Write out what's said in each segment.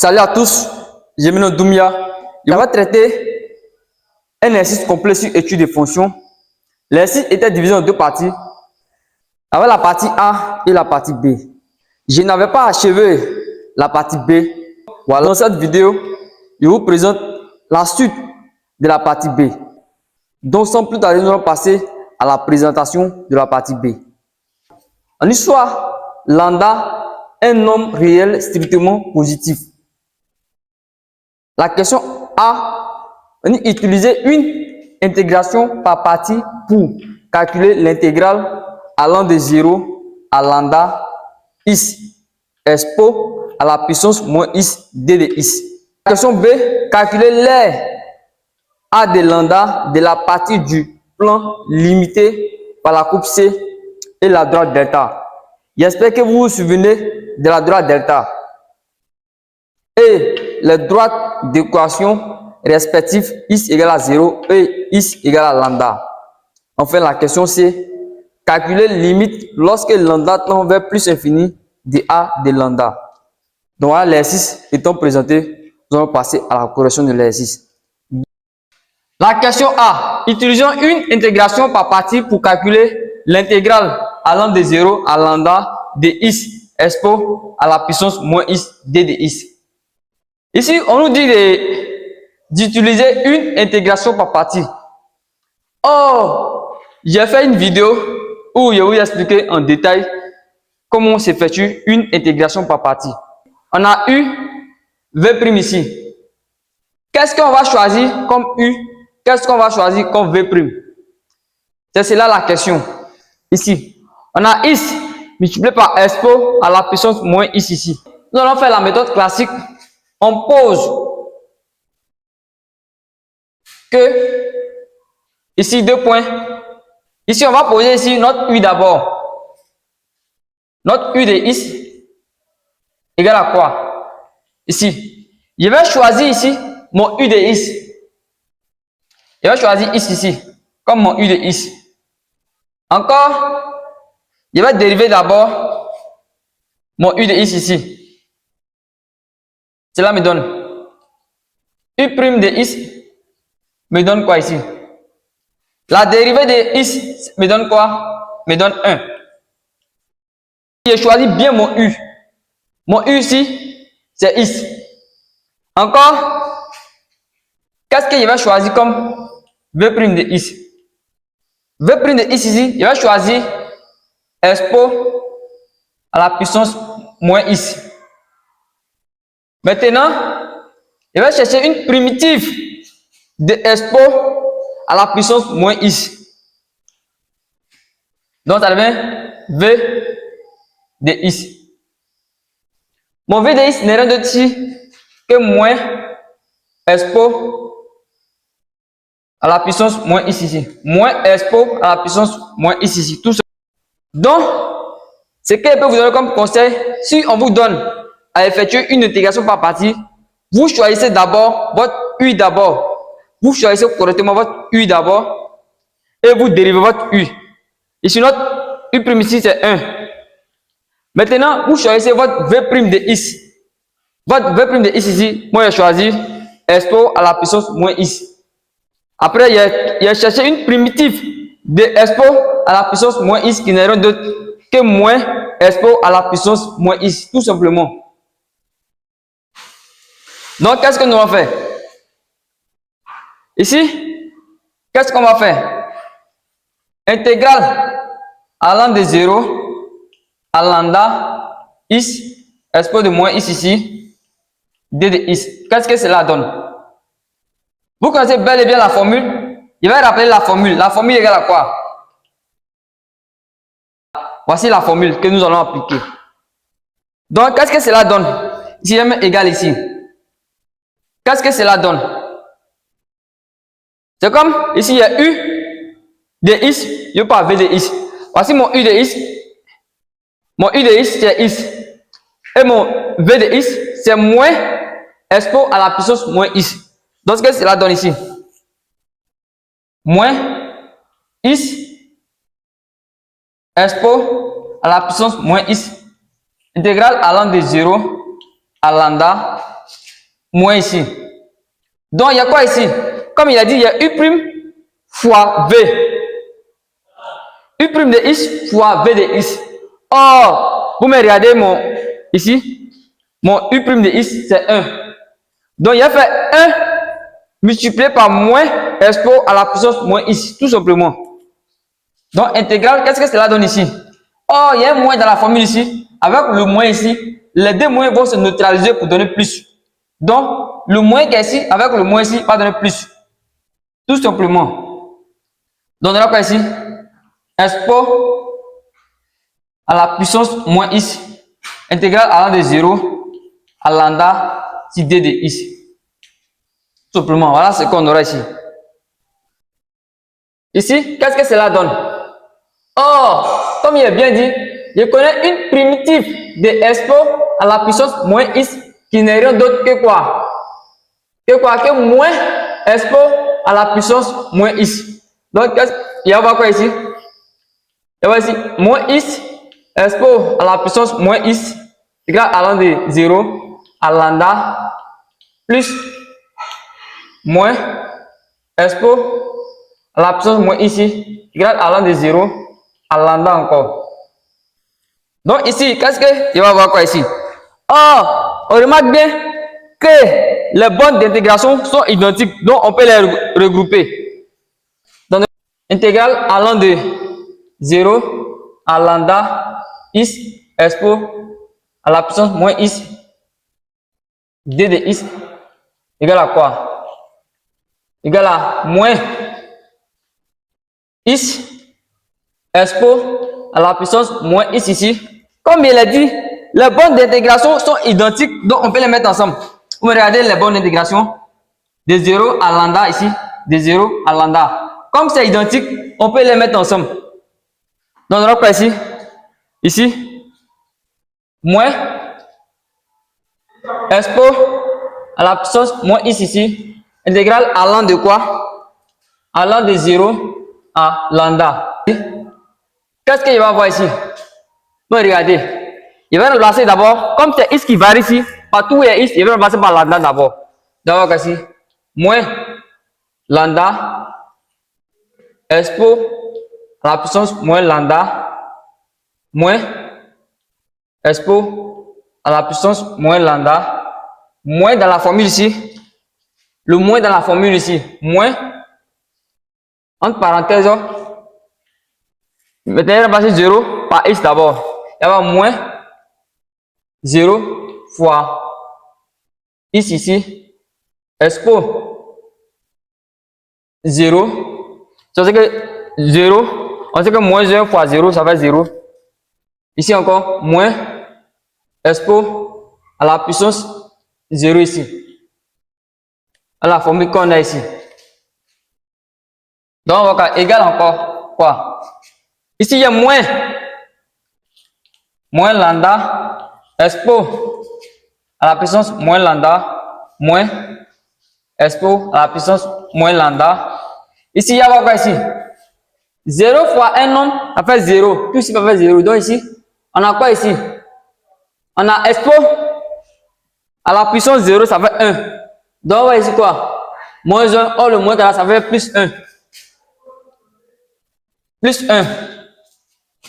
Salut à tous, je m'appelle Doumia. Je vais traiter un exercice complet sur étude des fonctions. L'exercice était divisé en deux parties, avec la partie A et la partie B. Je n'avais pas achevé la partie B. Voilà, dans cette vidéo, je vous présente la suite de la partie B. Donc, sans plus tarder, nous allons passer à la présentation de la partie B. En histoire, lambda est un nombre réel strictement positif. La question A, on utilise une intégration par partie pour calculer l'intégrale allant de 0 à lambda x expo à la puissance moins x d de x. La question B, calculer l'aire A de lambda de la partie du plan limité par la courbe C et la droite delta. J'espère que vous vous souvenez de la droite delta. Et les droites d'équation respectives x égale à 0 et x égale à lambda. Enfin, la question c'est calculer limite lorsque lambda tend vers plus infini de a de lambda. Donc, l'exercice étant présenté, nous allons passer à la correction de l'exercice. La question A. Utilisons une intégration par partie pour calculer l'intégrale allant de 0 à lambda de x expo à la puissance moins x d de x. Ici, on nous dit d'utiliser une intégration par partie. Or, j'ai fait une vidéo où je vais vous expliquer en détail comment s'effectue une intégration par partie. On a u, v' ici. Qu'est-ce qu'on va choisir comme u? Qu'est-ce qu'on va choisir comme v'? C'est cela la question. Ici, on a x multiplié par expo à la puissance moins x ici. Nous allons faire la méthode classique. On pose que ici 2 points. Ici, on va poser ici notre u d'abord. Notre u de x égale à quoi? Ici, je vais choisir ici mon u de x. Je vais choisir x ici comme mon u de x. Encore, je vais dériver d'abord mon u de x ici. Cela me donne u' de x me donne quoi ici? La dérivée de x me donne quoi? Me donne 1. Je choisis bien mon u. Mon u ici, c'est x. Encore, qu'est-ce que je vais choisir comme v' de x? V' de x ici, je vais choisir expo à la puissance moins x. Maintenant, je vais chercher une primitive de expo à la puissance moins x. Donc, ça devient v de x. Mon v de x n'est rien d'autre que moins expo à la puissance moins x ici. Moins expo à la puissance moins x ici. Tout ça. Donc, ce que je peux vous donner comme conseil, si on vous donne à effectuer une intégration par partie, vous choisissez d'abord votre u d'abord. Vous choisissez correctement votre u d'abord et vous dérivez votre u. Ici, notre u' ici, c'est 1. Maintenant, vous choisissez votre v' de x. Votre v' de x ici, moi, j'ai choisi expo à la puissance moins x. Après, il a cherché une primitive de expo à la puissance moins x qui n'est rien d'autre que moins expo à la puissance moins x, tout simplement. Donc, qu'est-ce que nous allons faire? Ici, qu'est-ce qu'on va faire? Intégrale allant de 0 à lambda x expo de moins x ici, d de x. Qu'est-ce que cela donne? Vous connaissez bel et bien la formule. Je vais rappeler la formule. La formule égale à quoi? Voici la formule que nous allons appliquer. Donc, qu'est-ce que cela donne? Ici, je mets égal ici. Qu'est-ce que cela donne? C'est comme ici, il y a u de x, je parle v de x. Voici mon u de x. Mon u de x, c'est x. Et mon v de x, c'est moins expo à la puissance moins x. Donc, ce que cela donne ici? Moins x expo à la puissance moins x. Intégrale allant de 0 à lambda moins ici. Donc, il y a quoi ici? Comme il a dit, il y a U' fois V. U' de X fois V de X. Or, vous me regardez ici, mon U' de X, c'est 1. Donc, il a fait 1 multiplié par moins expo à la puissance moins X, tout simplement. Donc, intégrale, qu'est-ce que cela donne ici? Or, il y a un moins dans la formule ici. Avec le moins ici, les deux moins vont se neutraliser pour donner plus. Donc, le moins qui est ici, avec le moins ici, va donner plus. Tout simplement. Donc, on a quoi ici? Expo à la puissance moins X, intégrale allant de 0 à lambda sur D de X. Tout simplement, voilà ce qu'on aura ici. Ici, qu'est-ce que cela donne? Or, comme il est bien dit, je connais une primitive de expo à la puissance moins X qui n'est rien d'autre que quoi? Que moins expo à la puissance moins X. Donc, il y a quoi ici? Il y a ici moins X expo à la puissance moins X égale allant de 0 à lambda plus moins expo à la puissance moins ici égale allant de 0 à lambda encore. Donc ici, qu'est-ce que il va voir quoi ici? Or, on remarque bien que les bornes d'intégration sont identiques, donc on peut les regrouper. Donc, intégrale allant de 0 à lambda x expo à la puissance moins x d de x égale à quoi? Égale à moins x expo à la puissance moins x ici. Comme il a dit, les bornes d'intégration sont identiques, donc on peut les mettre ensemble. Vous regardez les bornes d'intégration de 0 à lambda ici, de 0 à lambda. Comme c'est identique, on peut les mettre ensemble. Donc on aura quoi ici? Ici, moins expo à la puissance moins x ici, intégrale allant de quoi? Allant de 0 à lambda. Qu'est-ce qu'il va avoir ici? Regardez, il va remplacer d'abord, comme c'est x qui varie ici, partout où il y a x, il va remplacer par lambda d'abord. D'abord ici, moins lambda expo à la puissance moins lambda, moins expo à la puissance moins lambda, moins dans la formule ici, le moins dans la formule ici, moins, entre parenthèses, maintenant remplacer 0 par x d'abord. Il y a moins 0 fois x ici, expo 0, ça veut dire que 0, on sait que moins 1 fois 0, ça fait 0. Ici encore, moins expo à la puissance 0 ici. À la formule qu'on a ici. Donc, on va égal encore quoi? Ici, il y a moins lambda expo à la puissance moins lambda, moins expo à la puissance moins lambda. Ici, il y a quoi ici? 0 fois un nombre, ça fait 0. Tout ici, ça fait 0. Donc ici, on a quoi ici? On a expo à la puissance 0, ça fait 1. Donc, on va ici quoi? Moins 1. Or, le moins là, ça fait plus 1. Plus 1.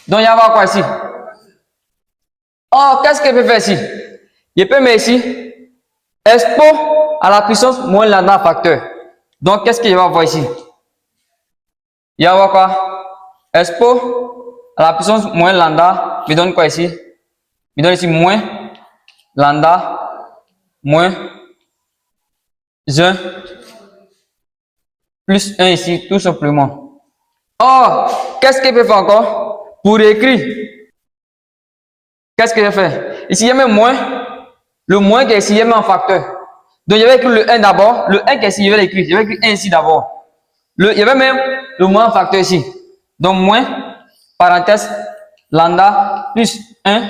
Donc, il y a quoi ici? Or, qu'est-ce qu'il peut faire ici? Il peut mettre ici expo à la puissance moins lambda facteur. Donc, qu'est-ce qu'il va avoir ici? Il va avoir quoi? Expo à la puissance moins lambda me donne quoi ici? Me donne ici moins lambda moins 1 plus 1 ici, tout simplement. Or, qu'est-ce qu'il peut faire encore? Pour écrire, qu'est-ce qu'il fait? Ici, il y a même moins. Le moins qui est ici, il y a même un facteur. Donc, je vais écrire le 1 d'abord. Le 1 qui est ici, je vais l'écrire. Je vais écrire 1 ici d'abord. Il y avait même le moins facteur ici. Donc, moins, parenthèse, lambda, plus 1.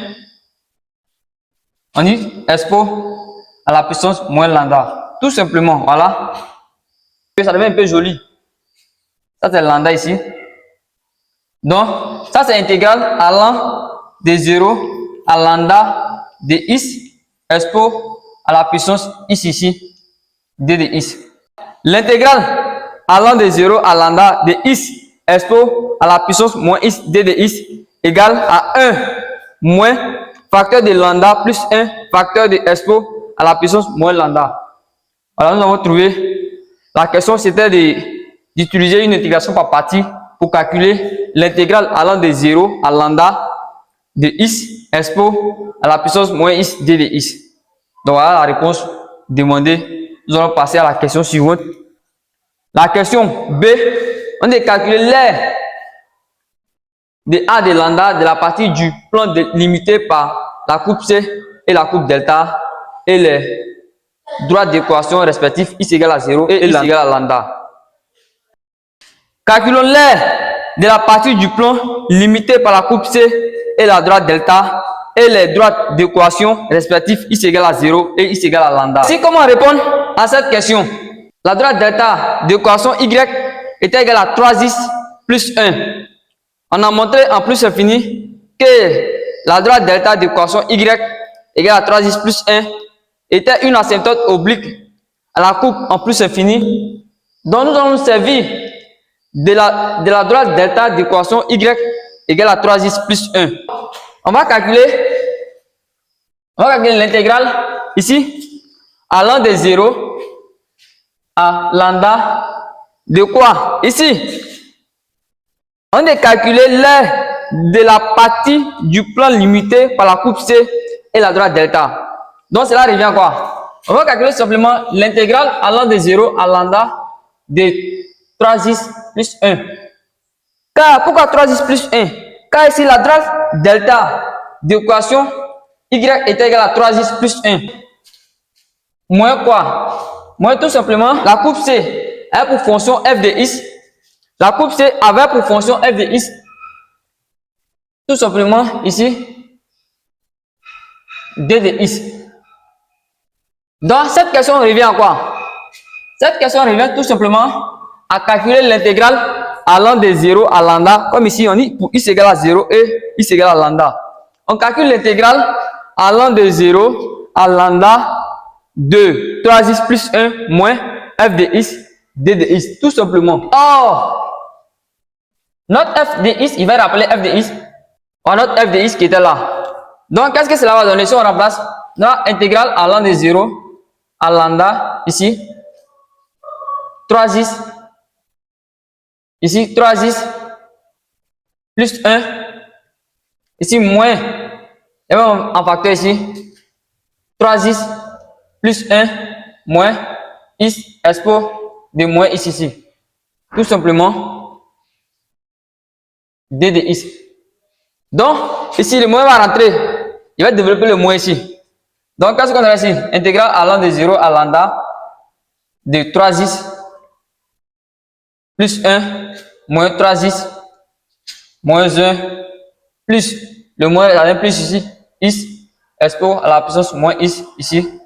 On dit expo à la puissance moins lambda. Tout simplement, voilà. Ça devient un peu joli. Ça, c'est lambda ici. Donc, ça, c'est intégrale allant de 0 à lambda de x expo à la puissance x ici, d de x. L'intégrale allant de 0 à lambda de x expo à la puissance moins x d de x égale à 1 moins facteur de lambda plus 1 facteur de expo à la puissance moins lambda. Alors nous avons trouvé, la question c'était d'utiliser une intégration par partie pour calculer l'intégrale allant de 0 à lambda de x expo à la puissance moins x d de x. Donc voilà la réponse demandée. Nous allons passer à la question suivante. La question B, on a calculé l'aire de A de lambda de la partie du plan limité par la coupe C et la coupe delta et les droits d'équation respectifs x égale à 0 et x égale à lambda. Calculons l'aire de la partie du plan limité par la coupe C et la droite delta et les droits d'équation respectifs x égale à 0 et x égale à lambda. Si comment répondre à cette question? La droite delta d'équation y était égale à 3x plus 1. On a montré en plus infini que la droite delta d'équation y égale à 3x plus 1 était une asymptote oblique à la coupe en plus infini. Donc nous allons nous servir de la droite delta d'équation y égale à 3x plus 1. On va calculer l'intégrale ici allant de 0 à lambda de quoi? Ici, on a calculé l'aire de la partie du plan limité par la coupe C et la droite delta. Donc cela revient à quoi? On va calculer simplement l'intégrale allant de 0 à lambda de 3x plus 1. Car pourquoi 3x plus 1? Car ici la droite delta d'équation y est égale à 3x plus 1. Moins quoi? Moins tout simplement la coupe C a pour fonction f de x. La coupe C avait pour fonction f de x. Tout simplement ici d de x. Donc cette question revient à quoi? Cette question revient tout simplement à calculer l'intégrale allant de 0 à lambda. Comme ici on dit pour x égale à 0 et x égale à lambda. On calcule l'intégrale allant de 0 à lambda de 3x plus 1 moins f de x d de x, tout simplement. Or, notre f de x, il va rappeler f de x, or notre f de x qui était là. Donc, qu'est-ce que cela va donner si on remplace notre intégrale allant de 0 à lambda, ici, 3x, ici, 3x plus 1, ici, moins, et même en facteur ici, 3x plus 1 moins x expo de moins x ici. Tout simplement d de x. Donc, ici, le moins va rentrer. Il va développer le moins ici. Donc, qu'est-ce qu'on a ici? Intégrale allant de 0 à lambda de 3x plus 1 moins 3x moins 1 plus le moins avec plus ici x expo à la puissance moins x ici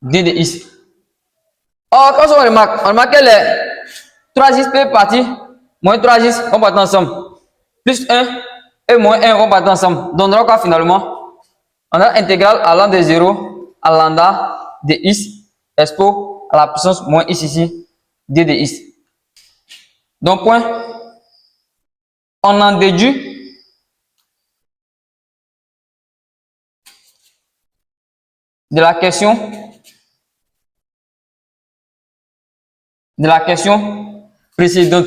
d de x. Or, quand on remarque que les 3x peut partir, moins 3x vont partir ensemble, plus 1 et moins 1 vont partir ensemble. Donnera quoi finalement? On a intégrale allant de 0 à lambda de x expo à la puissance moins x ici, d de x. Donc, point, on en déduit de la question précédente.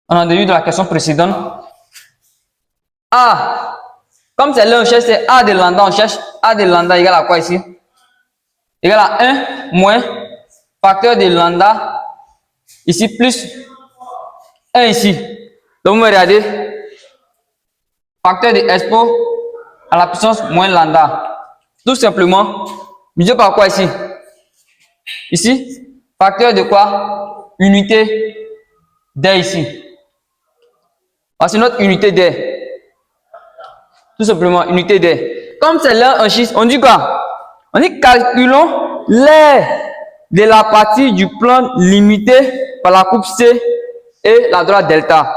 On a déduit de la question précédente. A, comme c'est là, on cherche, c'est A de lambda, on cherche A de lambda égale à quoi ici? Égale à 1 moins facteur de lambda, ici plus 1 ici. Donc, vous regardez, facteur de expo à la puissance moins lambda. Tout simplement, multiplié par quoi ici? Ici, facteur de quoi? Unité d ici. Voici notre unité d. Tout simplement, unité d. Comme c'est là un chiffre, on dit quoi? On dit calculons l'aire de la partie du plan limité par la coupe C et la droite delta.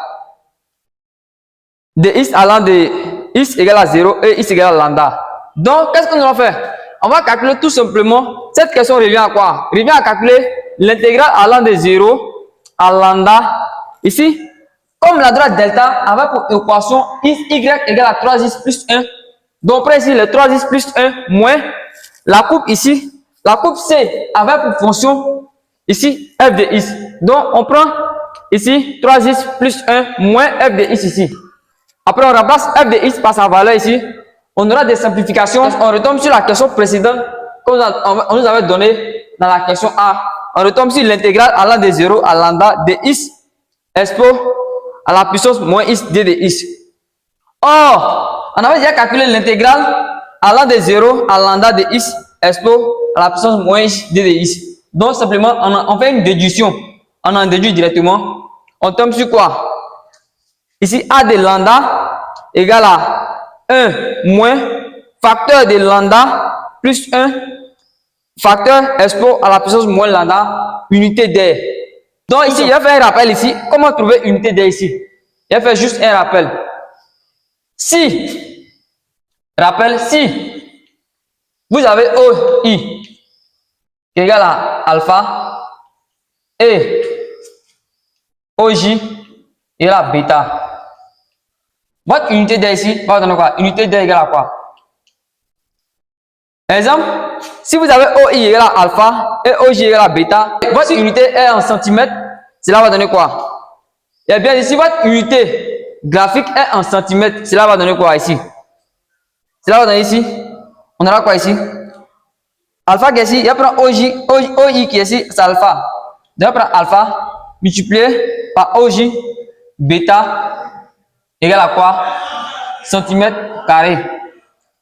De x allant de x égale à 0 et x égale à lambda. Donc, qu'est-ce qu'on va faire? On va calculer tout simplement, cette question revient à quoi? Revient à calculer l'intégrale allant de 0 à lambda. Ici, comme la droite delta avait pour équation x, y égale à 3x plus 1. Donc, après ici, le 3x plus 1 moins la coupe ici, la coupe C avait pour fonction ici f de x. Donc, on prend ici 3x plus 1 moins f de x ici. Après, on remplace f de x par sa valeur ici. On aura des simplifications. On retombe sur la question précédente qu'on nous avait donnée dans la question A. On retombe sur l'intégrale allant de 0 à lambda de x expo à la puissance moins x d de x. Or, on avait déjà calculé l'intégrale allant de 0 à lambda de x expo à la puissance moins x d de x. Donc, simplement, on fait une déduction. On en déduit directement. On tombe sur quoi? Ici, a de lambda égale à 1 moins facteur de lambda plus 1 facteur expo à la puissance moins lambda unité d'air. Donc ici, il va faire un rappel ici. Comment trouver unité d'air ici? Il va faire juste un rappel. Si vous avez OI qui est égal à alpha et OJ égale à bêta, votre unité d'air ici va donner quoi? Unité d'air égale à quoi? Exemple, si vous avez OI égale à alpha et OJ égale à bêta, votre unité est en centimètres, cela va donner quoi? Et bien ici, votre unité graphique est en centimètres, cela va donner quoi ici? Cela va donner ici, on aura quoi ici? Alpha qui est ici, il va prendre OI qui est ici, c'est alpha. Donc, on va prendre alpha multiplié par OJ bêta égale à quoi? Centimètres carrés.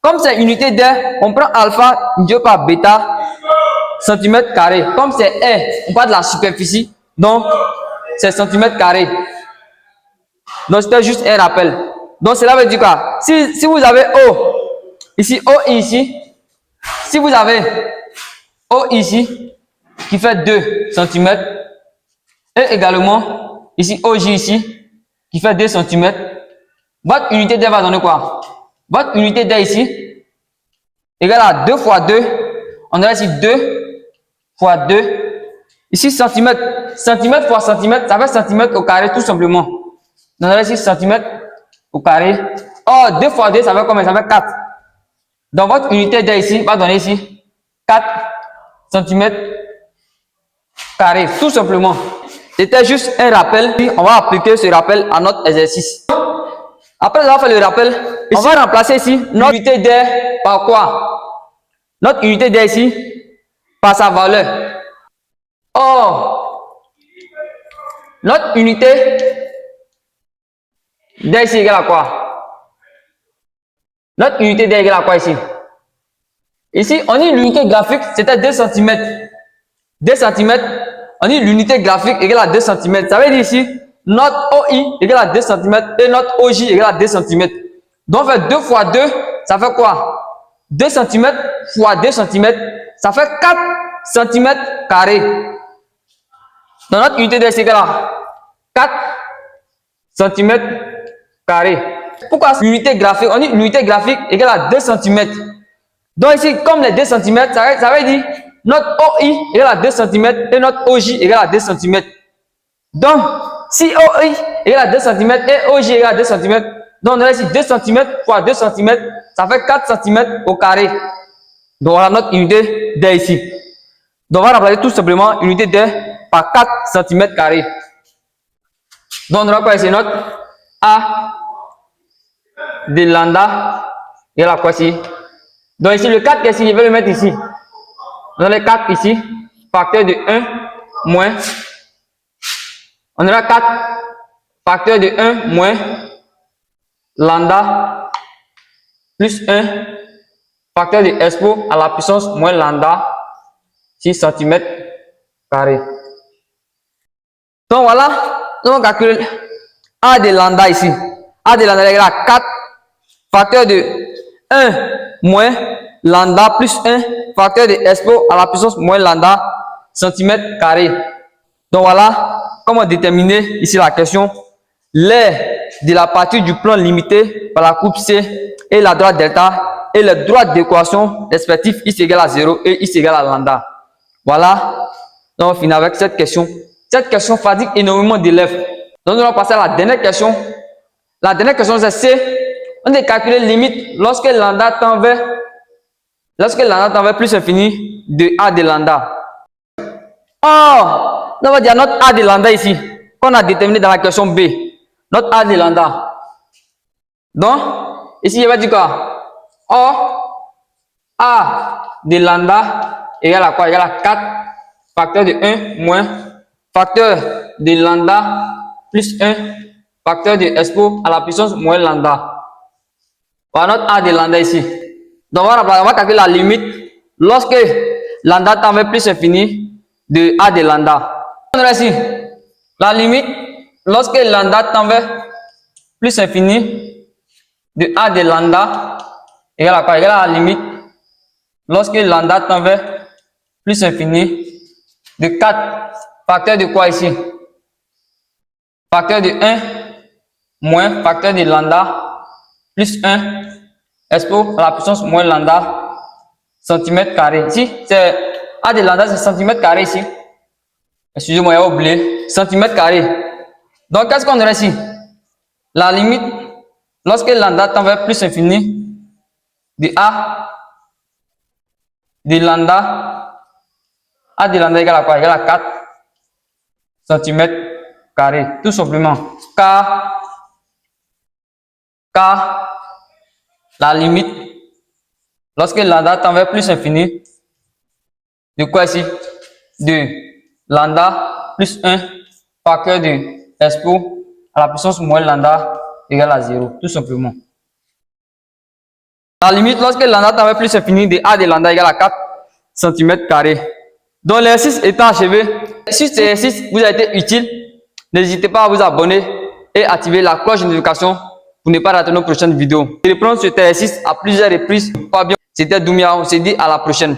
Comme c'est unité d'air, on prend alpha multiplié par bêta centimètres carrés. Comme c'est air, on parle de la superficie, donc c'est centimètres carrés. Donc c'était juste un rappel. Donc cela veut dire quoi? Si vous avez O, ici O ici, si vous avez O ici, qui fait 2 cm, et également ici OJ ici, qui fait 2 cm, votre unité d'air va donner quoi? Votre unité d'air ici égale à 2 fois 2. On a ici 2 fois 2. Ici centimètre. Centimètre fois centimètre, ça fait centimètre au carré tout simplement. Donc on a ici centimètre au carré. Or 2 fois 2, ça fait combien? Ça fait 4. Donc votre unité d'air ici va donner ici 4 cm carré tout simplement. C'était juste un rappel. On va appliquer ce rappel à notre exercice. Après avoir fait le rappel, on va remplacer ici notre unité d'air par quoi? Notre unité d'air ici par sa valeur. Or, notre unité d'air ici égale à quoi? Notre unité d'air égale à quoi ici? Ici, on dit l'unité graphique, c'était 2 cm. 2 cm, on dit l'unité graphique égale à 2 cm. Ça veut dire ici, notre OI égale à 2 cm et notre OJ égale à 2 cm. Donc, on fait 2 fois 2, ça fait quoi? 2 cm fois 2 cm, ça fait 4 cm carrés. Donc, notre unité d'air égale à 4 cm carrés. Pourquoi l'unité graphique? On dit l'unité graphique égale à 2 cm. Donc, ici, comme les 2 cm, ça veut dire notre OI égale à 2 cm et notre OJ égale à 2 cm. Donc, si OI égale à 2 cm et OJ égale à 2 cm, donc on a ici 2 cm fois 2 cm, ça fait 4 cm au carré. Donc, voilà notre unité d'air ici. Donc, on va remplacer tout simplement unité d'air par 4 cm carrés. Donc, on aura quoi ici? Notre A de lambda égale à quoi ici? Donc, ici, le 4 ici, je vais le mettre ici. On a le 4 ici, facteur de 1 moins. On aura 4 facteur de 1 moins lambda plus 1 facteur de expo à la puissance moins lambda 6 cm carré. Donc voilà, nous on calcule A de lambda ici. A de lambda égale à 4 facteur de 1 moins lambda plus 1 facteur de expo à la puissance moins lambda cm carré. Donc voilà comment déterminer ici la question. L'air de la partie du plan limité par la courbe C et la droite delta et les droites d'équation respectifs x égale à 0 et x égale à lambda. Voilà, donc on finit avec cette question. Cette question fatigue énormément d'élèves. Donc nous allons passer à la dernière question. La dernière question c'est C. On a calculé limite lorsque lambda tend vers plus infini de a de lambda. Or, on va dire notre a de lambda ici, qu'on a déterminé dans la question B. Notre a de lambda. Donc, ici, il va dire quoi? Or, a de lambda égale à quoi? Égale à 4 facteur de 1 moins facteur de lambda plus 1 facteur de expo à la puissance moins lambda. Voilà notre a de lambda ici. Donc, on va calculer la limite lorsque lambda tend vers plus infini de a de lambda. On a ici la limite lorsque lambda tend vers plus infini de a de lambda égale à quoi? Égale à la limite lorsque lambda tend vers plus infini de 4 facteur de quoi ici? Facteur de 1 moins facteur de lambda plus 1 expo à la puissance moins lambda centimètre carré. Ici, c'est a de lambda, c'est centimètre carré ici. Excusez-moi, j'ai oublié. Centimètre carré. Donc, qu'est-ce qu'on aurait ici? La limite, lorsque lambda tend vers plus infini de a de lambda, a de lambda égale à quoi? Égale à 4 centimètres carrés. Tout simplement. Car la limite, lorsque lambda tend vers plus infini, de quoi ici? De lambda plus 1 facteur de expo à la puissance moins lambda égale à 0. Tout simplement. La limite, lorsque lambda tend vers plus infini, de a de lambda égale à 4 cm carrés. Donc l'exercice étant achevé, si cet exercice vous a été utile, n'hésitez pas à vous abonner et activer la cloche de notification pour ne pas rater nos prochaines vidéos. Je reprends cet exercice à plusieurs reprises. Pas bien. C'était Doumia. On se dit à la prochaine.